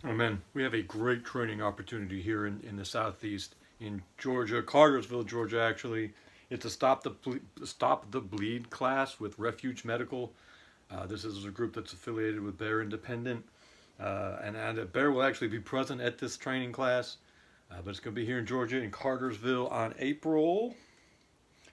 Oh man, we have a great training opportunity here in the southeast in Georgia, Cartersville, Georgia. Actually, it's a stop the bleed class with Refuge Medical. This is a group that's affiliated with Bear Independent, and Bear will actually be present at this training class. But it's going to be here in Georgia in Cartersville on April.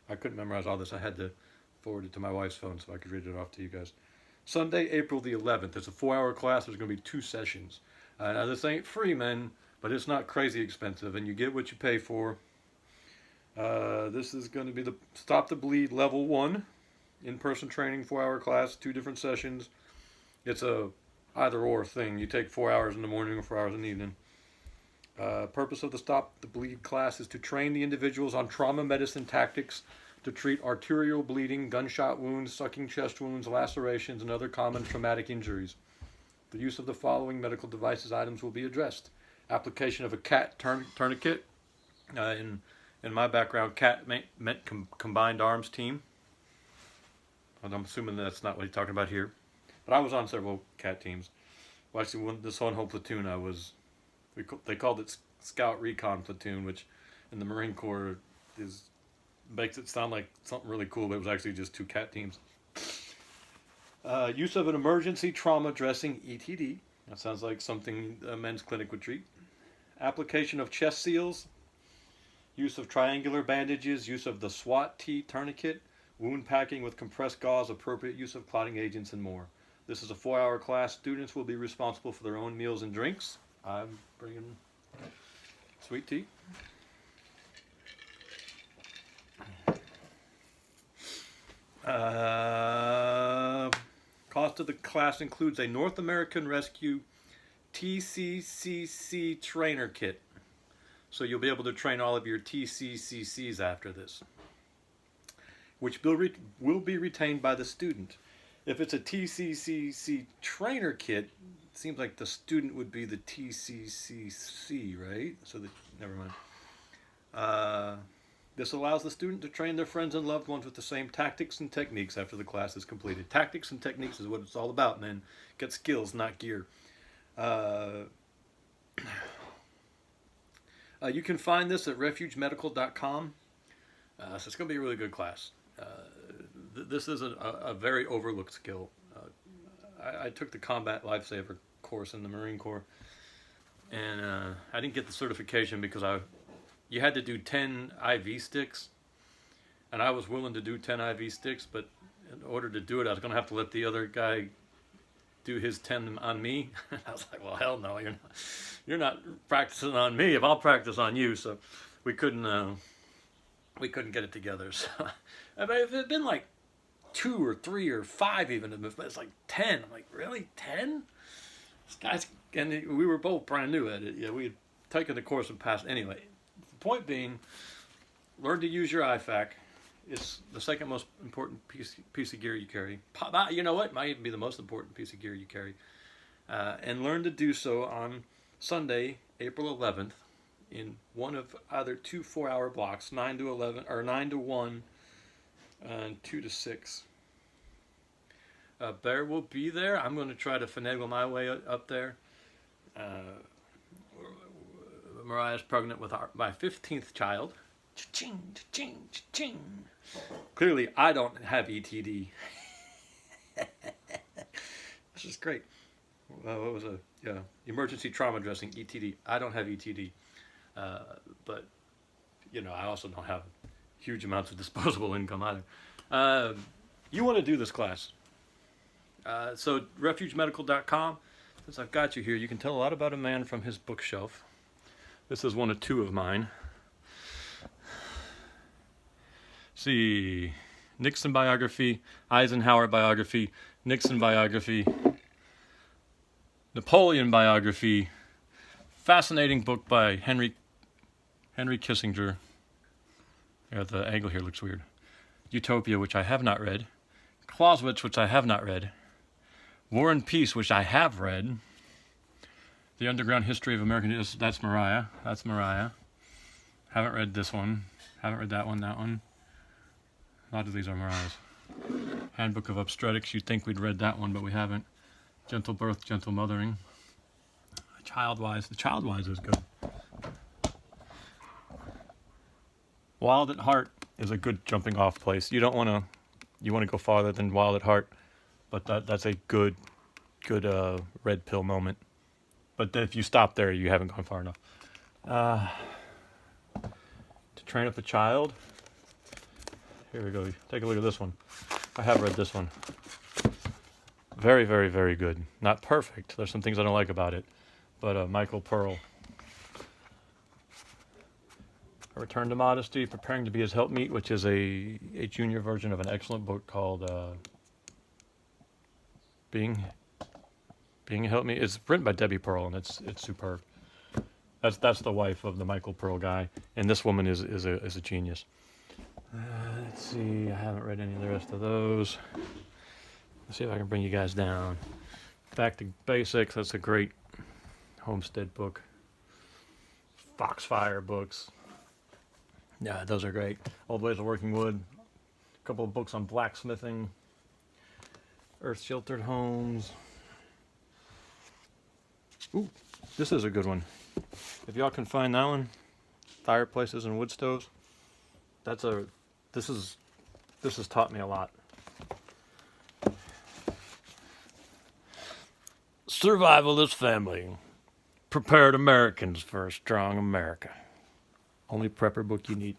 I couldn't memorize all this. I had to forward it to my wife's phone so I could read it off to you guys. Sunday, April the 11th. It's a 4-hour class. There's going to be 2 sessions. Now this ain't free, men, but it's not crazy expensive, and you get what you pay for. This is going to be the Stop the Bleed Level 1 in-person training, 4-hour class, 2 different sessions. It's a either or thing. You take 4 hours in the morning or 4 hours in the evening. Purpose of the Stop the Bleed class is to train the individuals on trauma medicine tactics to treat arterial bleeding, gunshot wounds, sucking chest wounds, lacerations, and other common traumatic injuries. The use of the following medical devices items will be addressed. Application of a CAT tourniquet. In my background, CAT meant Combined Arms Team. And I'm assuming that's not what he's talking about here. But I was on several CAT teams. Well, actually, this one whole platoon they called it Scout Recon Platoon, which in the Marine Corps makes it sound like something really cool, but it was actually just 2 CAT teams. Use of an emergency trauma dressing, ETD. That sounds like something a men's clinic would treat. Application of chest seals. Use of triangular bandages. Use of the SWAT T tourniquet. Wound packing with compressed gauze. Appropriate use of clotting agents and more. This is a 4-hour class. Students will be responsible for their own meals and drinks. I'm bringing sweet tea. Cost of the class includes a North American Rescue TCCC trainer kit. So you'll be able to train all of your TCCCs after this, which will be retained by the student. If it's a TCCC trainer kit, it seems like the student would be the TCCC, right? Never mind. This allows the student to train their friends and loved ones with the same tactics and techniques after the class is completed. Tactics and techniques is what it's all about, man. Get skills, not gear. You can find this at refugemedical.com. So it's going to be a really good class. This is a very overlooked skill. I took the Combat Lifesaver course in the Marine Corps, and I didn't get the certification because you had to do 10 IV sticks, and I was willing to do 10 IV sticks, but in order to do it, I was going to have to let the other guy do his 10 on me. I was like, well, hell no, you're not practicing on me if I'll practice on you. So we couldn't get it together. So if it had been like 2 or 3 or 5 even, but it's like 10. I'm like, really, 10? This guy's, and we were both brand new at it. Yeah, we had taken the course and passed. Anyway, the point being, learn to use your IFAC. It's the second most important piece of gear you carry. You know what? Might even be the most important piece of gear you carry. And learn to do so on Sunday, April 11th, in one of either 2 4-hour blocks, 9 to 11 or 9 to 1, and 2 to 6. Bear will be there. I'm going to try to finagle my way up there. Mariah's pregnant with my 15th child. Cha-ching, cha-ching, cha-ching. Clearly, I don't have ETD. This is great. What was emergency trauma dressing, ETD. I don't have ETD, but I also don't have huge amounts of disposable income either. You want to do this class, so refugemedical.com. Since I've got you here, you can tell a lot about a man from his bookshelf. This is one of 2 of mine. See, Nixon biography, Eisenhower biography, Nixon biography, Napoleon biography, fascinating book by Henry Kissinger. Yeah, the angle here looks weird. Utopia, which I have not read. Clausewitz, which I have not read. War and Peace, which I have read. The Underground History of American... That's Mariah. Haven't read this one. Haven't read that one. A lot of these are Mariah's. Handbook of Obstetrics. You'd think we'd read that one, but we haven't. Gentle Birth, Gentle Mothering. Child-wise, the Child-wise is good. Wild at Heart is a good jumping off place. You want to go farther than Wild at Heart, but that's a good red pill moment. But if you stop there, you haven't gone far enough. To Train Up a Child. Here we go. Take a look at this one. I have read this one. Very, very, very good. Not perfect. There's some things I don't like about it. But Michael Pearl. A Return to Modesty, Preparing to Be His Helpmeet, which is a junior version of an excellent book called Being a Helpmeet. It's written by Debbie Pearl, and it's superb. That's the wife of the Michael Pearl guy, and this woman is a genius. Let's see. I haven't read any of the rest of those. Let's see if I can bring you guys down. Back to Basics. That's a great homestead book. Foxfire books. Yeah, those are great. Old Ways of Working Wood. A couple of books on blacksmithing. Earth Sheltered Homes. Ooh, this is a good one. If y'all can find that one, Fireplaces and Wood Stoves. This has taught me a lot. Survivalist Family. Prepared Americans for a Strong America. Only prepper book you need.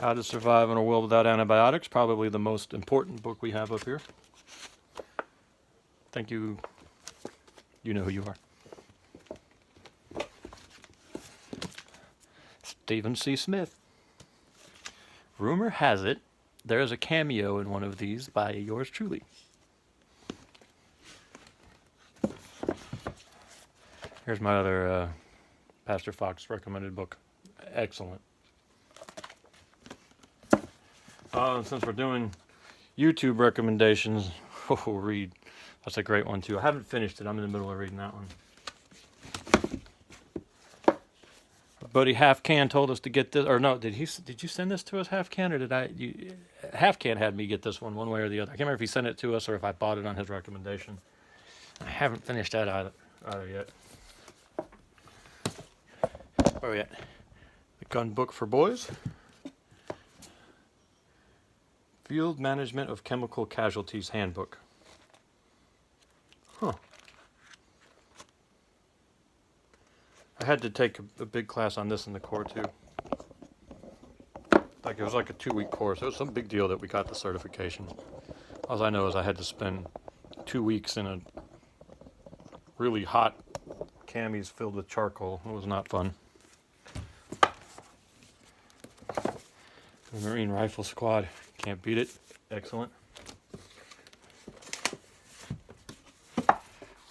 How to Survive in a World Without Antibiotics. Probably the most important book we have up here. Thank you. You know who you are. Stephen C. Smith. Rumor has it there is a cameo in one of these by yours truly. Here's my other Pastor Fox recommended book. Excellent. Since we're doing YouTube recommendations, read. That's a great one too. I haven't finished it. I'm in the middle of reading that one. Buddy Half Can told us to get this, or no? Did you send this to us, Half Can, or did I? Half Can had me get this one way or the other. I can't remember if he sent it to us or if I bought it on his recommendation. I haven't finished that either yet. Where are we at? The Gun Book for Boys. Field Management of Chemical Casualties Handbook. Huh. I had to take a big class on this in the Corps too. It was like a 2-week course. It was some big deal that we got the certification. All I know is I had to spend 2 weeks in a really hot camis filled with charcoal. It was not fun. The Marine Rifle Squad. Can't beat it. Excellent.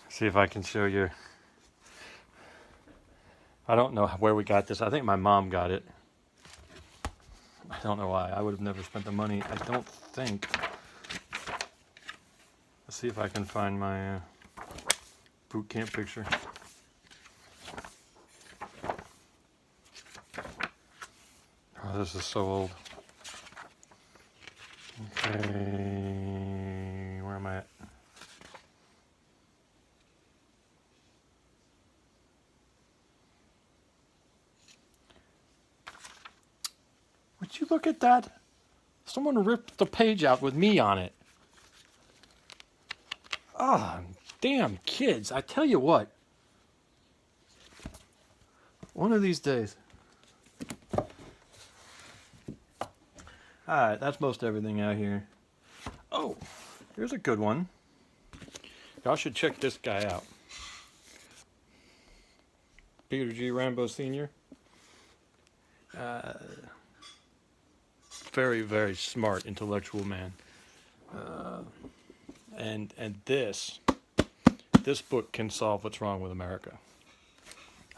See if I can show you. I don't know where we got this. I think my mom got it. I don't know why. I would have never spent the money. I don't think. Let's see if I can find my boot camp picture. Oh, this is so old. Okay, where am I at? Would you look at that? Someone ripped the page out with me on it. Ah, damn kids. I tell you what. One of these days. Alright, that's most everything out here. Oh, here's a good one. Y'all should check this guy out. Peter G. Rambo Sr. Very, very smart, intellectual man. And this book can solve what's wrong with America.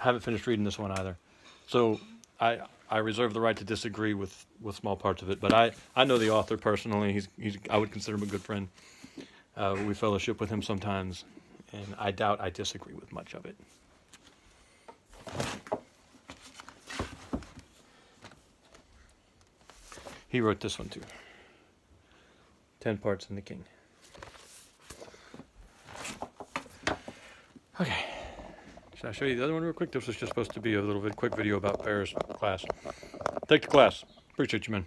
I haven't finished reading this one either. So I reserve the right to disagree with small parts of it, but I know the author personally. I would consider him a good friend. We fellowship with him sometimes, and I doubt I disagree with much of it. He wrote this one too. 10 Parts in the King. Okay. Should I show you the other one real quick? This was just supposed to be a little bit quick video about Paris class. Take the class. Appreciate you, man.